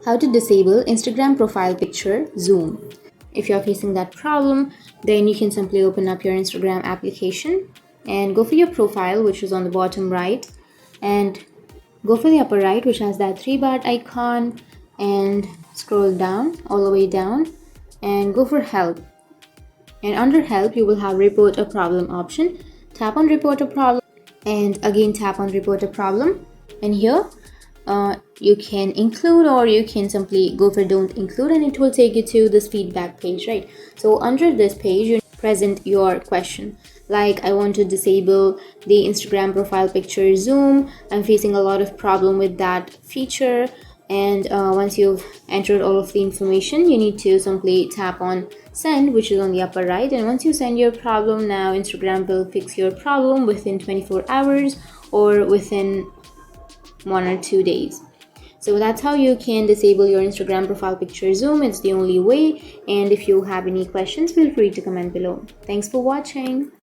How to disable Instagram profile picture zoom. If you're facing that problem, then you can simply open up your Instagram application and go for your profile, which is on the bottom right, and go for the upper right, which has that three-bar icon, and scroll down, all the way down, and go for help. And under help, you will have report a problem option. Tap on report a problem and again tap on report a problem. And here you can include, or you can simply go for don't include, and it will take you to this feedback page, right? So under this page, you present your question, like, I want to disable the Instagram profile picture zoom. I'm facing a lot of problem with that feature. And once you've entered all of the information, you need to simply tap on send, which is on the upper right. And once you send your problem, now Instagram will fix your problem within 24 hours or within 1 or 2 days. So that's how you can disable your Instagram profile picture zoom. It's the only way. And if you have any questions, feel free to comment below. Thanks for watching.